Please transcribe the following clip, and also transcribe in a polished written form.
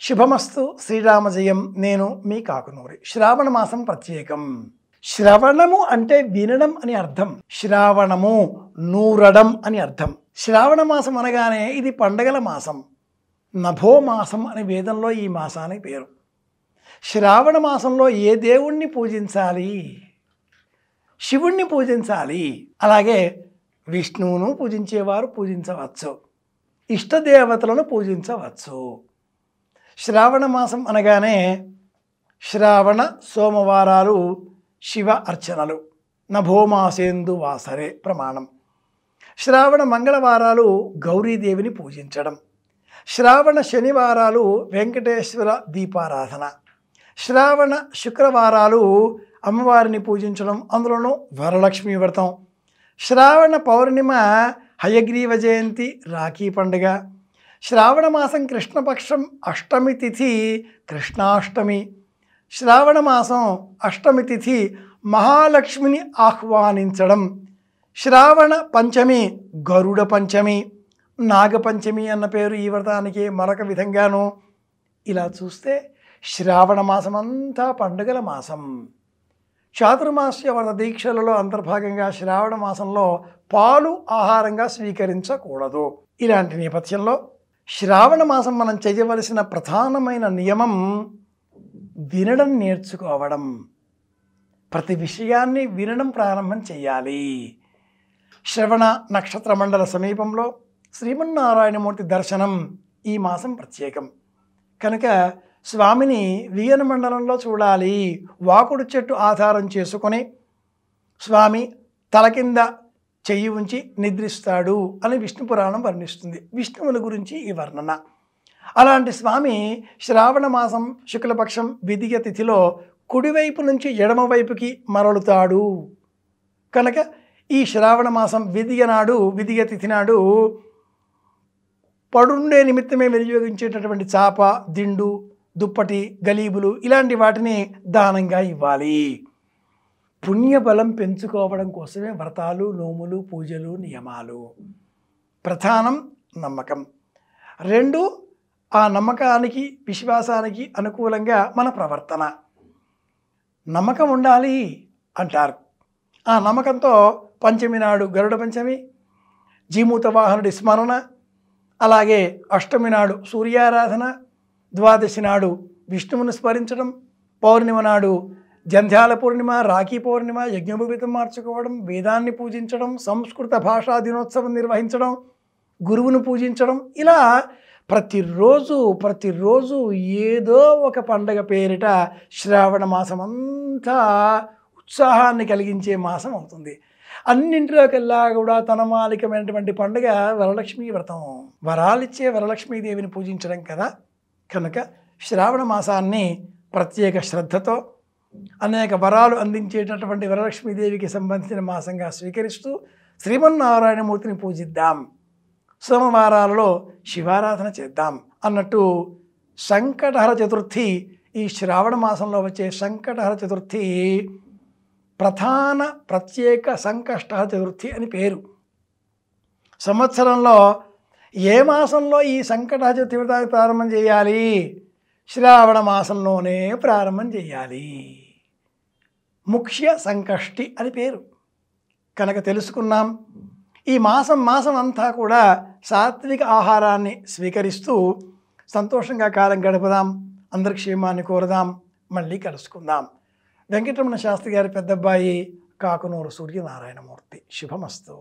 శుభమస్తు శ్రీరామజయం. నేను మీ కాకునూరి. శ్రావణ మాసం ప్రత్యేకం. శ్రవణము అంటే వినడం అని అర్థం. శ్రావణము నూరడం అని అర్థం. శ్రావణ మాసం అనగానే ఇది పండగల మాసం. నభో మాసం అని వేదంలో ఈ మాసానికి పేరు. శ్రావణ మాసంలో ఏ దేవుణ్ణి పూజించాలి? శివుణ్ణి పూజించాలి. అలాగే విష్ణువును పూజించేవారు పూజించవచ్చు, ఇష్టదేవతలను పూజించవచ్చు. శ్రావణ మాసం అనగానే శ్రావణ సోమవారాలు శివ అర్చనలు, నభోమాసేందు వాసరే ప్రమాణం. శ్రావణ మంగళవారాలు గౌరీదేవిని పూజించడం, శ్రావణ శనివారాలు వెంకటేశ్వర దీపారాధన, శ్రావణ శుక్రవారాలు అమ్మవారిని పూజించడం, అందులోనూ వరలక్ష్మి వ్రతం, శ్రావణ పౌర్ణిమ హయగ్రీవ జయంతి రాఖీ పండుగ, శ్రావణ మాసం కృష్ణపక్షం అష్టమి తిథి కృష్ణాష్టమి, శ్రావణ మాసం అష్టమి తిథి మహాలక్ష్మిని ఆహ్వానించడం, శ్రావణ పంచమి గరుడ పంచమి, నాగపంచమి అన్న పేరు ఈ వ్రతానికి మరొక విధంగాను. ఇలా చూస్తే శ్రావణ మాసం అంతా పండుగల మాసం. చాతుర్మాస్య వ్రత దీక్షలలో అంతర్భాగంగా శ్రావణ మాసంలో పాలు ఆహారంగా స్వీకరించకూడదు. ఇలాంటి నేపథ్యంలో శ్రావణ మాసం మనం చేయవలసిన ప్రధానమైన నియమం వినడం నేర్చుకోవడం. ప్రతి విషయాన్ని వినడం ప్రారంభం చేయాలి. శ్రవణ నక్షత్ర మండల సమీపంలో శ్రీమన్నారాయణమూర్తి దర్శనం ఈ మాసం ప్రత్యేకం కనుక స్వామిని వియన మండలంలో చూడాలి. వాకుడు చెట్టు ఆధారం చేసుకొని స్వామి తల కింద చెయ్యి ఉంచి నిద్రిస్తాడు అని విష్ణు పురాణం వర్ణిస్తుంది. విష్ణువుని గురించి ఈ వర్ణన. అలాంటి స్వామి శ్రావణ మాసం శుక్లపక్షం విదియ తిథిలో కుడివైపు నుంచి ఎడమవైపుకి మరలుతాడు కనుక ఈ శ్రావణ మాసం విదియ నాడు, విదియ తిథి నాడు పడుండే నిమిత్తమే వినియోగించేటటువంటి చాప, దిండు, దుప్పటి, గలీబులు ఇలాంటి వాటిని దానంగా ఇవ్వాలి. పుణ్యబలం పెంచుకోవడం కోసమే వ్రతాలు, నోములు, పూజలు, నియమాలు. ప్రధానం నమ్మకం. రెండు, ఆ నమ్మకానికి విశ్వాసానికి అనుకూలంగా మన ప్రవర్తన. నమ్మకం ఉండాలి అంటారు. ఆ నమ్మకంతో పంచమి నాడు గరుడ పంచమి, జీమూత వాహనుడి స్మరణ, అలాగే అష్టమి నాడు సూర్యారాధన, ద్వాదశి నాడు విష్ణువును స్మరించడం, పౌర్ణిమ నాడు జంధ్యాల పూర్ణిమ, రాఖీ పౌర్ణిమ, యజ్ఞోపవీతం మార్చుకోవడం, వేదాన్ని పూజించడం, సంస్కృత భాషా దినోత్సవం నిర్వహించడం, గురువును పూజించడం, ఇలా ప్రతిరోజు ఏదో ఒక పండగ పేరిట శ్రావణ మాసం అంతా ఉత్సాహాన్ని కలిగించే మాసం అవుతుంది. అన్నింటిలోకెల్లా కూడా తనమాలికమైనటువంటి పండుగ వరలక్ష్మీ వ్రతం. వరాలిచ్చే వరలక్ష్మీదేవిని పూజించడం కదా. కనుక శ్రావణ మాసాన్ని ప్రత్యేక శ్రద్ధతో అనేక వరాలు అందించేటటువంటి వరలక్ష్మీదేవికి సంబంధించిన మాసంగా స్వీకరిస్తూ శ్రీమన్నారాయణమూర్తిని పూజిద్దాం, సోమవారాలలో శివారాధన చేద్దాం అన్నట్టు సంకటహర చతుర్థి, ఈ శ్రావణ మాసంలో వచ్చే సంకటహర చతుర్థి ప్రధాన ప్రత్యేక సంకష్టహర చతుర్థి అని పేరు. సంవత్సరంలో ఏ మాసంలో ఈ సంకటహర చతుర్థి వ్రతాన్ని ప్రారంభం చేయాలి? శ్రావణ మాసంలోనే ప్రారంభం చేయాలి. ముఖ్య సంకష్టి అని పేరు కనుక తెలుసుకున్నాం. ఈ మాసం అంతా కూడా సాత్విక ఆహారాన్ని స్వీకరిస్తూ సంతోషంగా కాలం గడుపుదాం. అందరి క్షేమాన్ని కోరదాం. మళ్ళీ కలుసుకుందాం. వెంకటరమణ శాస్త్రి గారి పెద్దబ్బాయి కాకునూరు సూర్యనారాయణమూర్తి. శుభమస్తు.